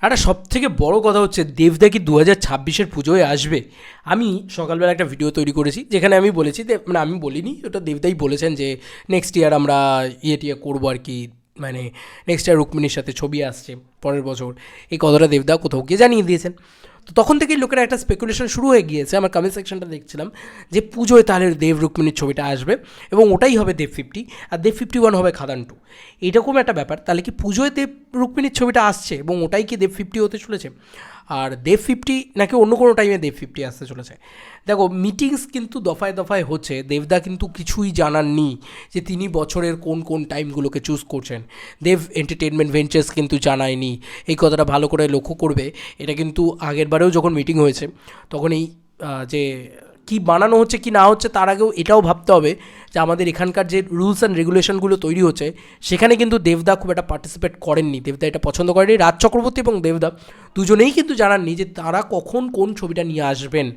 একটা সবথেকে বড় কথা হচ্ছে দেবদা কি 2026-এর পুজোয় আসবে। আমি সকালবেলা একটা ভিডিও তৈরি করেছি যেখানে আমি বলেছি, মানে আমি বলিনি, ওটা দেবদাই বলেছেন যে নেক্সট ইয়ার আমরা টিয়ে করবো আর কি, মানে নেক্সট ইয়ার রুক্মিণীর সাথে ছবি আসছে পরের বছর। এই কথাটা দেবদা কোথাও গিয়ে জানিয়ে দিয়েছেন। তো তখন থেকেই লোকেরা একটা স্পেকুলেশন শুরু হয়ে গিয়েছে। আমার কমেন্ট সেকশনটা দেখছিলাম যে পুজোয় তাহলে দেব রুক্মিণীর ছবিটা আসবে এবং ওটাই হবে দেব 50 আর দেব 51 হবে খাদান 2। এরকম একটা ব্যাপার। তাহলে কি পুজোয় দেব রুক্মিণীর ছবিটা আসছে এবং ওটাই কি দেব 50 হতে চলেছে, আর দেব 50 নাকি অন্য কোনো টাইমে দেব 50 আসতে চলেছে? দেখো, মিটিংস কিন্তু দফায় দফায় হচ্ছে। দেবদা কিন্তু কিছুই জানাননি যে তিনি বছরের কোন কোন টাইমগুলোকে চুজ করছেন। দেব এন্টারটেনমেন্ট ভেঞ্চার্স কিন্তু জানায়নি। এই কথাটা ভালো করে লক্ষ্য করবে। এটা কিন্তু আগেরবারেও যখন মিটিং হয়েছে তখন এই যে কি বানানো হচ্ছে কি না হচ্ছে তার আগেও এটাও ভাবতে হবে যে আমাদের এখানকার যে রুলস অ্যান্ড রেগুলেশনগুলো তৈরি হচ্ছে সেখানে কিন্তু দেবদা খুব একটা পার্টিসিপেট করেননি। দেবদা এটা পছন্দ করেনি। রাজ চক্রবর্তী এবং দেবদা দুজনেই কিন্তু জানাননি যে তারা কখন কোন ছবিটা নিয়ে আসবেন।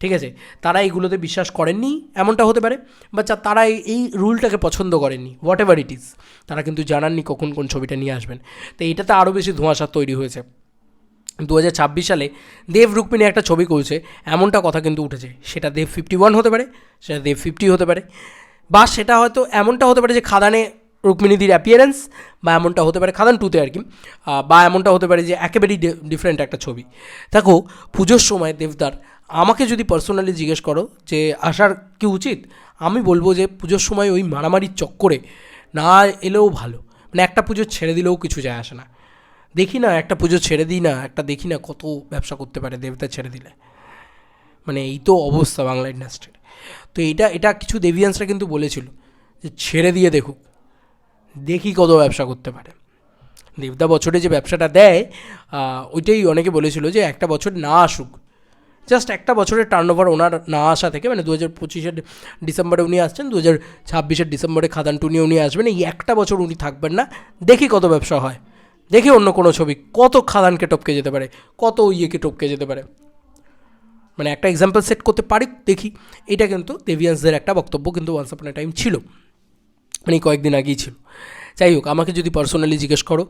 ঠিক আছে, তারা এইগুলোতে বিশ্বাস করেননি এমনটা হতে পারে, বা তারা এই রুলটাকে পছন্দ করেননি, হোয়াট এভার ইট ইজ। তারা কিন্তু জানাননি কখন কোন ছবিটা নিয়ে আসবেন। তো এইটাতে আরও বেশি ধোঁয়াশা তৈরি হয়েছে। 2026 সালে দেব রুক্মিণী একটা ছবি করছে এমনটা কথা কিন্তু উঠেছে। সেটা দেব 51 হতে পারে, সেটা দেব 50 হতে পারে, বা সেটা হয়তো এমনটা হতে পারে যে খাদানে রুক্মিণীদির অ্যাপিয়ারেন্স, বা এমনটা হতে পারে খাদান 2-তে আর কি, বা এমনটা হতে পারে যে একেবারেই ডিফারেন্ট একটা ছবি। দেখো, পুজোর সময় দেবদার আমাকে যদি পার্সোনালি জিজ্ঞেস করো যে আসার কি উচিত, আমি বলবো যে পুজোর সময় ওই মারামারির চক্করে না এলেও ভালো। মানে একটা পুজো ছেড়ে দিলেও কিছু যায় আসে না। দেখি না, একটা পুজো ছেড়ে দিই না, একটা দেখি না কত ব্যবসা করতে পারে দেবতা ছেড়ে দিলে। মানে এই তো অবস্থা বাংলা ইন্ডাস্ট্রির। তো এটা কিছু দেবিয়ান্সরা কিন্তু বলেছিল যে ছেড়ে দিয়ে দেখুক, দেখি কত ব্যবসা করতে পারে। দেবদা বছরে যে ব্যবসাটা দেয় ওইটাই অনেকে বলেছিল যে একটা বছর না আসুক, জাস্ট একটা বছরের টার্নওভার ওনার না আসা থেকে, মানে 2025-এর ডিসেম্বরে উনি আসছেন, 2026-এর ডিসেম্বরে খাদান 2 নিয়ে উনি আসবেন, এই একটা বছর উনি থাকবেন না, দেখি কত ব্যবসা হয়, দেখি অন্য কোনো ছবি কত খাদানকে টপকে যেতে পারে, কত ইয়েকে টপকে যেতে পারে। মানে একটা এক্সাম্পল সেট করতে পারি, দেখি। এটা কিন্তু দেবিয়ান্সদের একটা বক্তব্য কিন্তু ওয়ান্স আপন এ টাইম ছিল, মানে কয়েকদিন আগেই ছিল। যাই হোক, আমাকে যদি পার্সোনালি জিজ্ঞেস করো,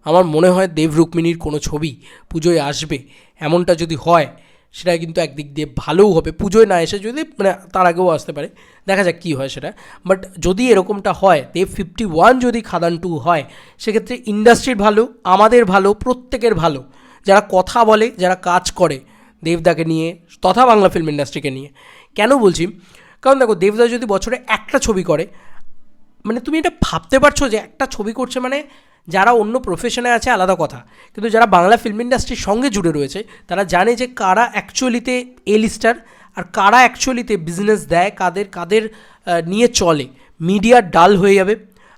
আমার মনে হয় দেব রুক্মিণীর কোনো ছবি পুজোয় আসবে, এমনটা যদি হয় সেটা কিন্তু একদিক দিয়ে ভালোও হবে। পুজোয় না এসে যদি, মানে তার আগেও আসতে পারে, দেখা যাক কী হয় সেটা। বাট যদি এরকমটা হয়, দেব 51 যদি খাদান 2 হয়, সেক্ষেত্রে ইন্ডাস্ট্রির ভালো, আমাদের ভালো, প্রত্যেকের ভালো, যারা কথা বলে, যারা কাজ করে দেবদাকে নিয়ে তথা বাংলা ফিল্ম ইন্ডাস্ট্রিকে নিয়ে। কেন বলছি, কারণ দেখো, দেবদা যদি বছরে একটা ছবি করে, মানে তুমি এটা ভাবতে পারছো যে একটা ছবি করছে, মানে যারা অন্য প্রফেশনে আছে আলাদা কথা, কিন্তু যারা বাংলা ফিল্ম ইন্ডাস্ট্রির সঙ্গে জুড়ে রয়েছে তারা জানে যে কারা অ্যাকচুয়ালিতে এ লিস্টার আর কারা অ্যাকচুয়ালিতে বিজনেস দেয়, কাদের কাদের নিয়ে চলে। মিডিয়া ডাল হয়ে যাবে।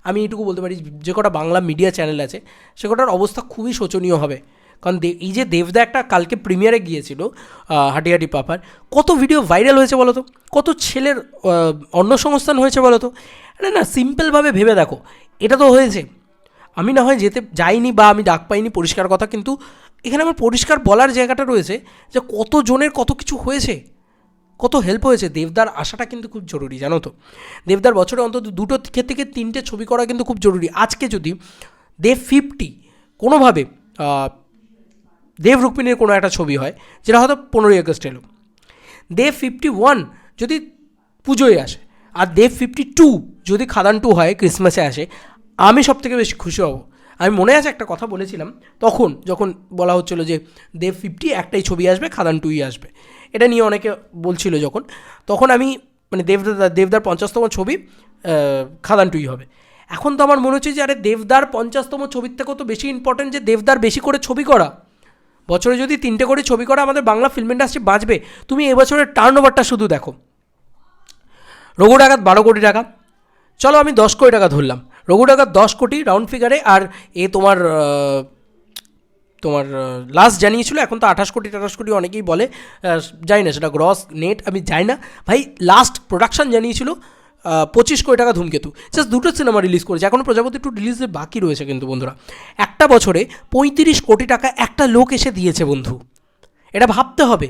আমি এটুকু বলতে পারি, যে কটা বাংলা মিডিয়া চ্যানেল আছে সে কটার অবস্থা খুবই শোচনীয় হবে। কারণ এই যে দেবদা একটা কালকে প্রিমিয়ারে গিয়েছিল হাটিহাটি পাপার, কত ভিডিও ভাইরাল হয়েছে বলো তো, কত ছেলের অন্নসংস্থান হয়েছে বলো তো। না, সিম্পলভাবে ভেবে দেখো, এটা তো হয়েছে। আমি না হয় যেতে যাইনি বা আমি ডাক পাইনি, পরিষ্কার কথা, কিন্তু এখানে আমার পরিষ্কার বলার জায়গাটা রয়েছে যে কত জনের কত কিছু হয়েছে, কত হেল্প হয়েছে। দেবদার আসাটা কিন্তু খুব জরুরি, জানো তো। দেবদার বছরে অন্তত 2 থেকে 3টে ছবি করা কিন্তু খুব জরুরি। আজকে যদি দেব 50 কোনোভাবে দেব রুক্মিণীর কোনো একটা ছবি হয়, যেটা হয়তো 15ই আগস্ট এলো, দেব 51 যদি পুজোয় আসে, আর দেব 52 যদি খাদান 2 হয় ক্রিসমাসে আসে, আমি সব থেকে বেশি খুশি হব। আমি মনে আছে একটা কথা বলেছিলাম তখন, যখন বলা হচ্ছিল যে দেব 50 একটাই ছবি আসবে, খাদান 2ই আসবে, এটা নিয়ে অনেকে বলছিল যখন, তখন আমি, মানে দেবদার 50তম ছবি খাদান 2ই হবে। এখন তো আমার মনে হচ্ছে যে আরে দেবদার 50তম ছবির থেকেও তো বেশি ইম্পর্টেন্ট যে দেবদার বেশি করে ছবি করা। বছরে যদি 3টে করে ছবি করা, আমাদের বাংলা ফিল্ম ইন্ডাস্ট্রি বাঁচবে। তুমি এবছরের টার্নওভারটা শুধু দেখো, রঘু ডাকাত 12 কোটি টাকা, চলো আমি 10 কোটি টাকা ধরলাম, রঘু ডাকাত 10 কোটি রাউন্ড ফিগারে, আর তোমার তোমার লাস্ট জানিয়েছিল, এখন তো 28 কোটি 28 কোটি অনেকেই বলে, যাই না সেটা গ্রস নেট আমি যাই না ভাই, লাস্ট প্রোডাকশান জানিয়েছিল 25 কোটি টাকা ধূমকেতু। জাস্ট 2টো সিনেমা রিলিজ করেছে, এখনও প্রজাপতি 2 রিলিজে বাকি রয়েছে। কিন্তু বন্ধুরা, একটা বছরে 35 কোটি টাকা একটা লোক এসে দিয়েছে বন্ধু, এটা ভাবতে হবে।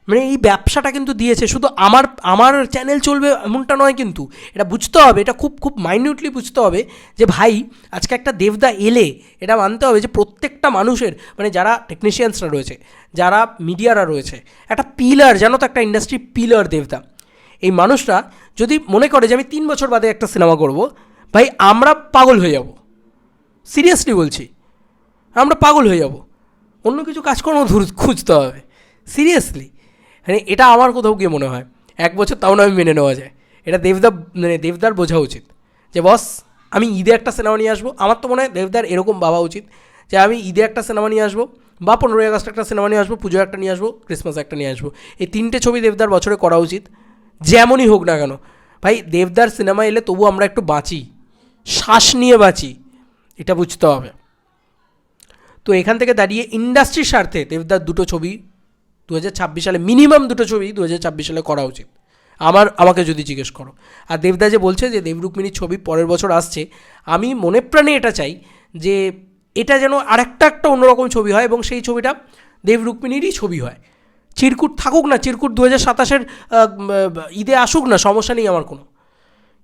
মানে এই ব্যবসাটা কিন্তু দিয়েছে, শুধু আমার আমার চ্যানেল চলবে এমনটা নয় কিন্তু, এটা বুঝতে হবে, এটা খুব খুব মাইনিউটলি বুঝতে হবে যে ভাই আজকে একটা দেবদা এলে এটা মানতে হবে যে প্রত্যেকটা মানুষের, মানে যারা টেকনিশিয়ানসরা রয়েছে, যারা মিডিয়ারা রয়েছে, একটা পিলার, জানো তো, একটা ইন্ডাস্ট্রি পিলার দেবদা। এই মানুষরা যদি মনে করে যে আমি 3 বছর বাদে একটা সিনেমা করব, ভাই আমরা পাগল হয়ে যাব, সিরিয়াসলি বলছি, আমরা পাগল হয়ে যাব, অন্য কিছু কাজকর্ম খুঁজতে হবে, সিরিয়াসলি। মানে এটা আমার কোথাও গিয়ে মনে হয় 1 বছর তাও না আমি মেনে নেওয়া যায়। এটা দেবদা, মানে দেবদার বোঝা উচিত যে বস আমি ঈদে একটা সিনেমা নিয়ে আসবো। আমার তো মনে হয় দেবদার এরকম ভাবা উচিত যে আমি ঈদে একটা সিনেমা নিয়ে আসবো, বা 15ই আগস্ট একটা সিনেমা নিয়ে আসবো, পুজো একটা নিয়ে আসবো, ক্রিসমাস একটা নিয়ে আসবো। এই 3টে ছবি দেবদার বছরে করা উচিত, যেমনই হোক না কেন। ভাই দেবদার সিনেমা এলে তবু আমরা একটু বাঁচি, শ্বাস নিয়ে বাঁচি, এটা বুঝতে হবে। তো এখান থেকে দাঁড়িয়ে ইন্ডাস্ট্রির স্বার্থে দেবদার 2টো ছবি 2026 সালে, মিনিমাম 2টো ছবি 2026 সালে করা উচিত আমাকে যদি জিজ্ঞেস করো। আর দেবদা যে বলছে যে দেব রুক্মিণীর ছবি পরের বছর আসছে, আমি মনে প্রাণে এটা চাই যে এটা যেন আরেকটা অন্যরকম ছবি হয়, এবং সেই ছবিটা দেব রুক্মিণীরই ছবি হয়। চিরকুট থাকুক না, চিরকুট 2027-এর ঈদে আসুক না, সমস্যা নেই আমার কোনো,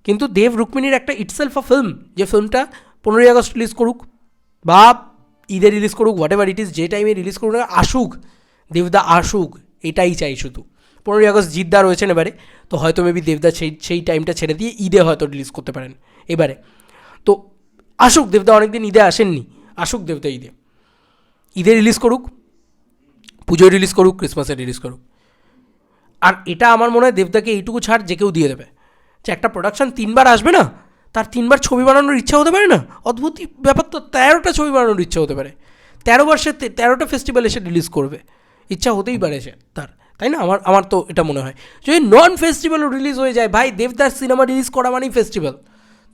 কিন্তু দেব রুক্মিণীর একটা ইটসেলফ আ ফিল্ম, যে ফিল্মটা 15ই আগস্ট রিলিজ করুক বা ঈদে রিলিজ করুক, হোয়াট এভার ইট ইজ, যে টাইমে রিলিজ করুক না, আসুক, দেবদা আসুক, এটাই চাই শুধু। 15ই আগস্ট জিদ্দা রয়েছেন এবারে, তো হয়তো মেবি দেবদা সেই টাইমটা ছেড়ে দিয়ে ঈদে হয়তো রিলিজ করতে পারেন এবারে। তো আসুক দেবদা, অনেকদিন ঈদে আসেননি, আসুক দেবদা ঈদে রিলিজ করুক, পুজোয় রিলিজ করুক, ক্রিসমাসে রিলিজ করুক। আর এটা আমার মনে হয় দেবদাকে এইটুকু ছাড় যে কেউ দিয়ে দেবে, যে একটা প্রোডাকশান 3বার আসবে না, তার 3বার ছবি বানানোর ইচ্ছা হতে পারে না? অদ্ভুত ব্যাপার তো, 13টা ছবি বানানোর ইচ্ছা হতে পারে, 13 বর্ষে 13টা ফেস্টিভ্যাল এসে রিলিজ করবে, ইচ্ছা হতেই পারে সে তার, তাই না? আমার তো এটা মনে হয় যদি নন ফেস্টিভ্যালও রিলিজ হয়ে যায়, ভাই দেবদার সিনেমা রিলিজ করা মানেই ফেস্টিভ্যাল।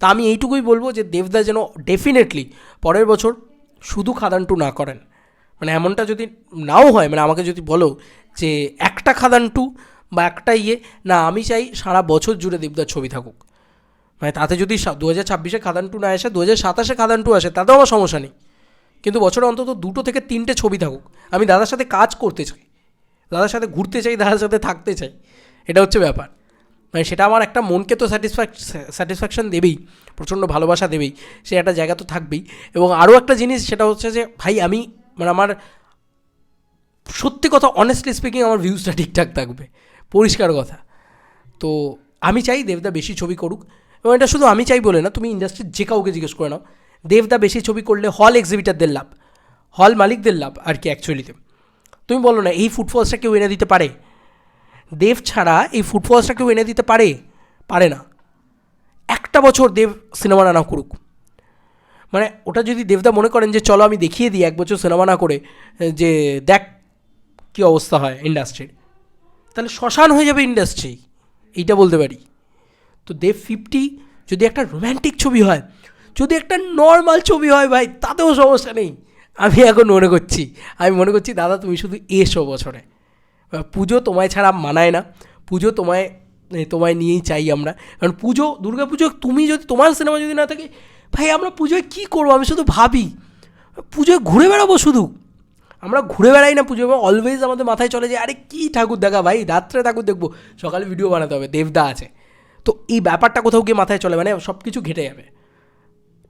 তা আমি এইটুকুই বলবো যে দেবদা যেন ডেফিনেটলি পরের বছর শুধু খাদান 2 না করেন, মানে এমনটা যদি নাও হয়, মানে আমাকে যদি বলো যে একটা খাদান 2 বা একটা না, আমি চাই সারা বছর জুড়ে দেবদার ছবি থাকুক। মানে তাতে যদি 2026-এ খাদান 2 না আসে, 2027-এ খাদান 2 আসে, তাতেও আমার সমস্যা নেই, কিন্তু বছরে অন্তত 2 থেকে 3টে ছবি থাকুক। আমি দাদার সাথে কাজ করতে চাই, দাদার সাথে ঘুরতে চাই, দাদার সাথে থাকতে চাই, এটা হচ্ছে ব্যাপার। মানে সেটা আমার একটা মনকে তো স্যাটিসফ্যাকশান দেবেই, প্রচণ্ড ভালোবাসা দেবেই, সে একটা জায়গা তো থাকবেই। এবং আরও একটা জিনিস, সেটা হচ্ছে যে ভাই আমি, মানে আমার সত্যি কথা, অনেস্টলি স্পিকিং, আমার ভিউজটা ঠিকঠাক থাকবে, পরিষ্কার কথা। তো আমি চাই দেবদা বেশি ছবি করুক, এবং এটা শুধু আমি চাই বলে না, তুমি ইন্ডাস্ট্রির যে কাউকে জিজ্ঞেস করে নাও, দেবদা বেশি ছবি করলে হল এক্সিবিটারদের লাভ, হল মালিকদের লাভ আর কি অ্যাকচুয়ালিতে। তুমি বলো না এই ফুটফলসটা কেউ এনে দিতে পারে? দেব ছাড়া এই ফুটফলসটা কেউ এনে দিতে পারে না। একটা বছর দেব সিনেমা না করুক, মানে ওটা যদি দেবদা মনে করেন যে চলো আমি দেখিয়ে দিই 1 বছর সিনেমা না করে যে দেখ কী অবস্থা হয় ইন্ডাস্ট্রির, তাহলে শ্মশান হয়ে যাবে ইন্ডাস্ট্রি, এইটা বলতে পারি। তো দেব 50 যদি একটা রোম্যান্টিক ছবি হয়, যদি একটা নর্মাল ছবি হয়, ভাই তাতেও সমস্যা নেই। আমি এখন আমি মনে করছি দাদা তুমি শুধু এসো বছরে, পুজো তোমায় ছাড়া মানায় না, পুজো তোমায় নিয়েই চাই আমরা, কারণ দুর্গা পুজো তুমি যদি, তোমার সিনেমা যদি না থাকে, ভাই আমরা পুজোয় কী করবো? আমি শুধু ভাবি পুজোয় ঘুরে বেড়াবো, শুধু আমরা ঘুরে বেড়াই না পুজো, এবং অলওয়েজ আমাদের মাথায় চলে যে আরে কী ঠাকুর দেখা, ভাই রাত্রে ঠাকুর দেখবো, সকালে ভিডিও বানাতে হবে, দেবদা আছে। তো এই ব্যাপারটা কোথাও গিয়ে মাথায় চলে, মানে সব কিছু ঘেটে যাবে,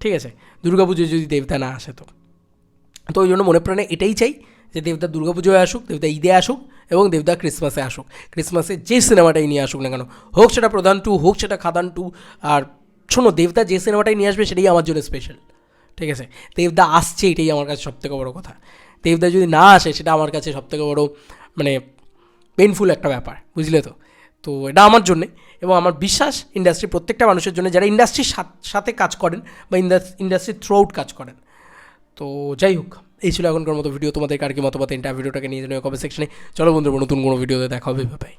ঠিক আছে, দুর্গা পুজোয় যদি দেবদা না আসে। তো ওই জন্য মনে প্রাণে এটাই চাই যে দেবদা দুর্গা পুজোয় আসুক, দেবদা ঈদে আসুক, এবং দেবদা ক্রিসমাসে আসুক। ক্রিসমাসে যে সিনেমাটাই নিয়ে আসুক না কেন, হোক সেটা প্রধান 2, হোক সেটা খাদান 2, আর শোনো দেবদা যে সিনেমাটাই নিয়ে আসবে সেটাই আমার জন্য স্পেশাল, ঠিক আছে? দেবদা আসছে, এটাই আমার কাছে সবথেকে বড়ো কথা। দেবদা যদি না আসে সেটা আমার কাছে সবথেকে বড়ো, মানে পেইনফুল একটা ব্যাপার, বুঝলে তো? তো এটা আমার জন্যে, এবং আমার বিশ্বাস ইন্ডাস্ট্রির প্রত্যেকটা মানুষের জন্য যারা ইন্ডাস্ট্রির সাথে কাজ করেন বা ইন্ডাস্ট্রির থ্রু আউট কাজ করেন। তো যাই হোক, এই ছিল এখনকার মতো ভিডিও। তোমাদের কার কি মতামত ভিডিওটাকে নিয়ে জানিও কমেন্ট সেকশনে। চলো বন্ধুরা, নতুন কোনো ভিডিওতে দেখা হবে, বাই।